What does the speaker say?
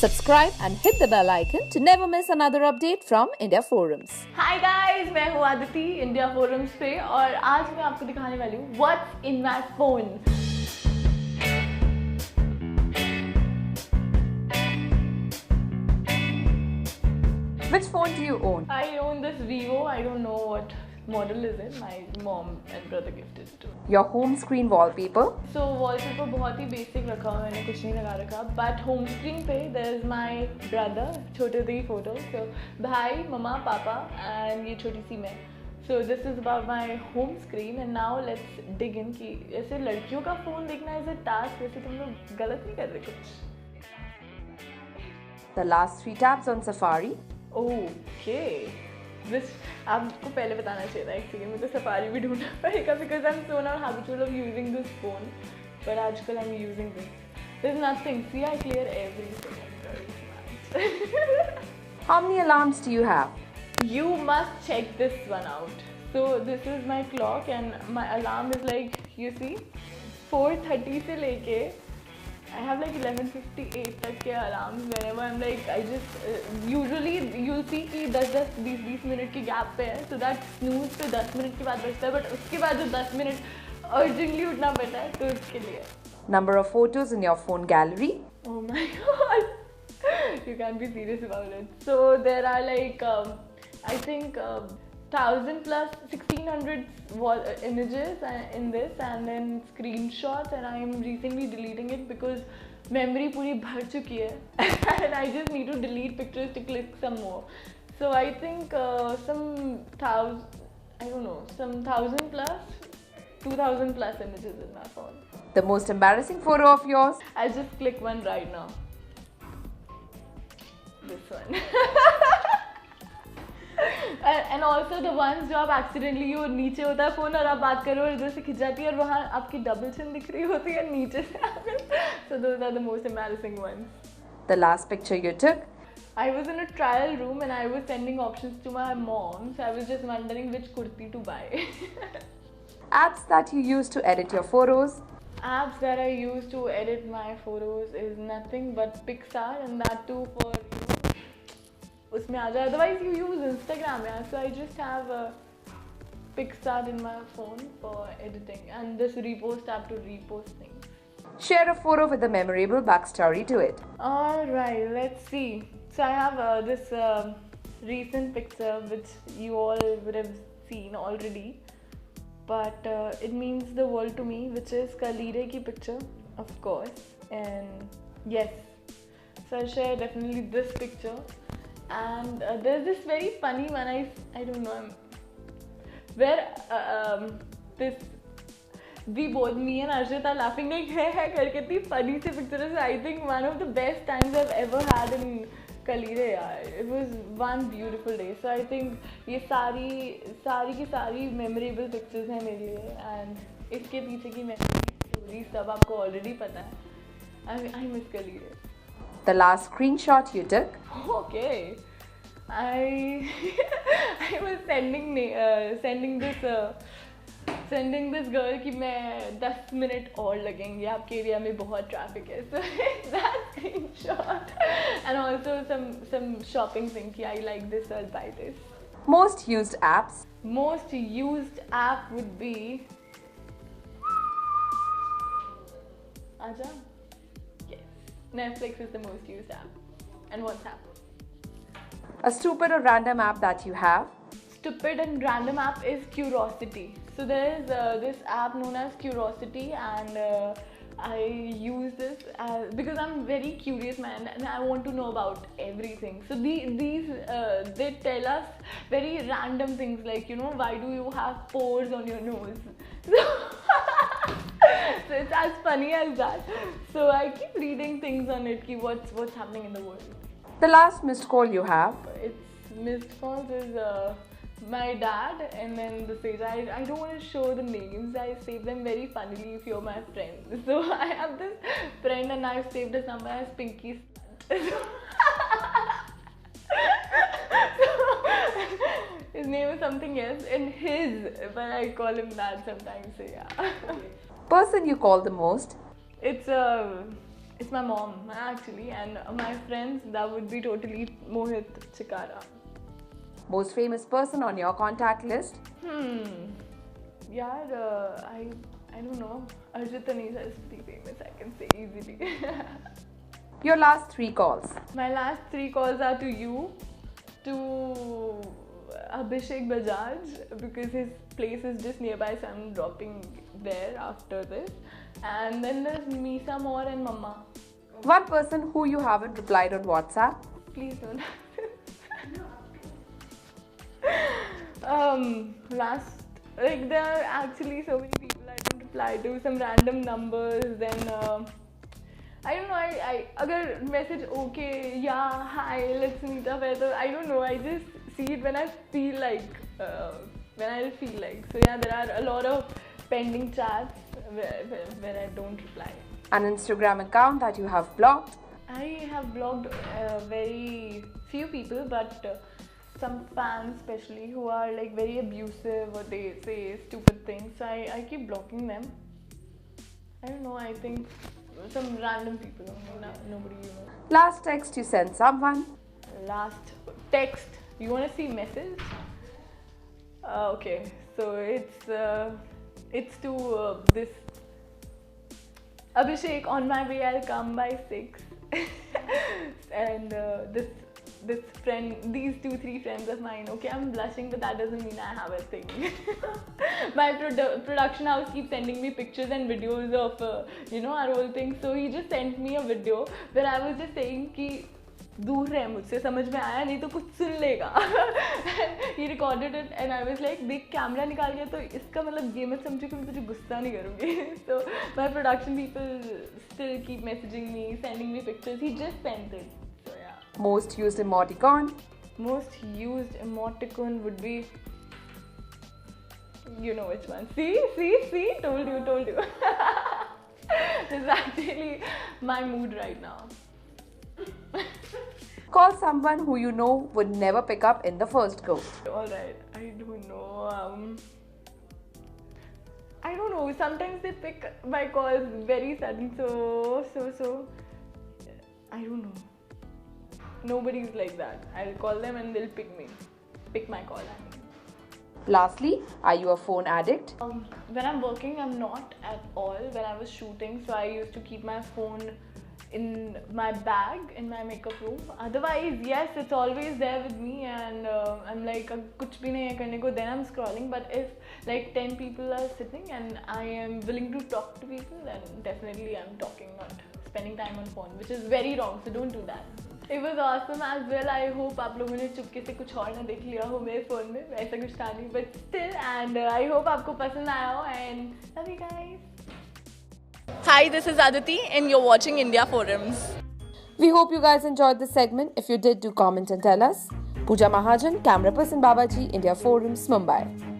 Subscribe and hit the bell icon to never miss another update from India Forums. Hi guys, मैं हूँ Aditi India forums पे और आज मैं आपको दिखाने वाली हूँ What's in my phone. Which phone do you own? I own this Vivo. I don't know what model is it. My mom and brother gifted it to me. Your home screen wallpaper? So wallpaper बहुत ही basic रखा हुआ है, मैंने कुछ नहीं लगा रखा. But home screen पे there is my brother, छोटे दी photo. So भाई, मम्मा, पापा and ये छोटी सी मैं. So this is about my home screen and now let's dig in कि ऐसे लड़कियों का phone देखना is a task. वैसे तुम लोग गलत नहीं कर रहे कुछ. The last 3 tabs on Safari? Okay. This आपको पहले बताना चाहिए था एक्चुअली मुझे सफारी भी ढूंढना पड़ेगा because I'm so not habitual of using this phone. But आजकल I'm using this. There's nothing. See, I clear everything. How many alarms do you have? You must check this one out. So this is my clock and my alarm is like you see 4:30 से लेके I have like 11:58 तक के alarms whenever I'm like I just usually you'll see कि 10-20 minute की gap पे है so that snooze पे 10 minute के बाद बजता है but उसके बाद जो 10 मिनट urgently उठना पड़ता है तो उसके लिए. Number of photos in your phone gallery? Oh my god, you can't be serious about it. So there are like I think 1000 plus 1600 images in this and then screenshots and I am recently deleting it because memory पूरी भर चुकी है and I just need to delete pictures to click some more. So I think some 1000 plus 2000 plus images in my phone. The most embarrassing photo of yours? I'll just click one right now. This one. And also the ones जो आप accidentally वो नीचे होता है phone और आप बात कर रहे हो इधर से खिंच जाती है और वहाँ आपकी double chin दिख रही होती है नीचे से. So those are the most embarrassing ones. The last picture you took? I was in a trial room and I was sending options to my mom, so I was just wondering which kurti to buy. Apps that you use to edit your photos? Apps that I use to edit my photos is nothing but Pixar and that too for उसमें आ जाए. Otherwise you use Instagram, yeah. So I just have a Pixar in my phone for editing and this repost app to repost things. Share a photo with a memorable backstory to it. Alright, let's see. So I have this recent picture which you all would have seen already. But it means the world to me, which is Kalire ki picture, of course. And yes, so I'll share definitely this picture. And there's this very funny one, I don't know, where this we both, me and Arshit are laughing like hai karke इतनी funny से picture है. I think one of the best times I've ever had in Kalire यार. It was one beautiful day. So I think ये सारी की सारी memorable pictures हैं मेरे लिए and इसके पीछे की memory सब आपको already पता है. I miss Kalire. The last screenshot you took? Okay, I was sending this girl कि मैं 10 मिनट और लगेंगे आपके एरिया में बहुत ट्रैफिक है. So that screenshot and also some shopping thing कि I like this, I'll buy this. Most used apps? Most used app would be Aja. Netflix is the most used app. And WhatsApp. A stupid or random app that you have? Stupid and random app is Curiosity. So there is this app known as Curiosity and I use this because I'm very curious man and I want to know about everything. So these they tell us very random things like, you know, why do you have pores on your nose? So it's as funny as that. So I keep reading things on it, ki what's happening in the world. The last missed call you have? It's missed calls is my dad and then the page. I don't want to show the names. I save them very funnily if you're my friend. So I have this friend and I've saved his number as Pinky Stunt. His name is something else and but I call him that sometimes. So yeah. Person you call the most? It's It's my mom actually, and my friends, that would be totally Mohit Chikara. Most famous person on your contact list? Yeah, I don't know. Arjit Taneja is pretty famous, I can say easily. Your last 3 calls? My last 3 calls are to you, to Abhishek Bajaj, because his place is just nearby, so I'm dropping there after this. And then there's Misa Moore and Mama. One person who you haven't replied on WhatsApp? Please don't. Like there are actually so many people I don't reply to, some random numbers, then I don't know, I agar message okay, yeah, hi, let's meet up, I don't know, I just see it when I feel like, So yeah, there are a lot of pending chats where I don't reply. An Instagram account that you have blocked? I have blocked very few people, but some fans especially who are like very abusive or they say stupid things, so I keep blocking them. I don't know, I think some random people, nobody you know. Last text you sent someone? Last text, you want to see message? Okay, so it's to this Abhishek, on my way I'll come by 6. And this friend, these 2-3 friends of mine, okay, I'm blushing, but that doesn't mean I have a thing. My production house keeps sending me pictures and videos of our whole thing. So he just sent me a video where I was just saying कि दूर रहे मुझसे, समझ में आया नहीं तो कुछ सुन लेगा. He recorded it and I was like, देख कैमरा निकाल गया तो इसका मतलब ये मत समझो कि मैं तुझे गुस्सा नहीं करूँगी. So my production people still keep messaging me, sending me pictures. He just sent it. So yeah. Most used emoticon? Most used emoticon would be, you know which one. See, told you. This is actually my mood right now. Call someone who you know would never pick up in the first go. Alright, I don't know. I don't know. Sometimes they pick my calls very sudden, so. I don't know. Nobody's like that. I'll call them and they'll pick my call. Lastly, are you a phone addict? When I'm working, I'm not at all. When I was shooting, so I used to keep my phone in my bag in my makeup room. Otherwise, yes, it's always there with me, and I'm like, kuch bhi nahi hai karne ko, then I'm scrolling. But if like 10 people are sitting and I am willing to talk to people, then definitely I'm talking, not spending time on phone, which is very wrong, so don't do that. It was awesome as well. I hope आप लोगों ने चुपके से कुछ और ना देख लिया हो मेरे phone में, ऐसा कुछ था नहीं, but still, and I hope आपको पसंद आया हो, and love you guys. Hi, this is Aditi and you're watching India Forums. We hope you guys enjoyed this segment. If you did, do comment and tell us. Pooja Mahajan, camera person Babaji, India Forums, Mumbai.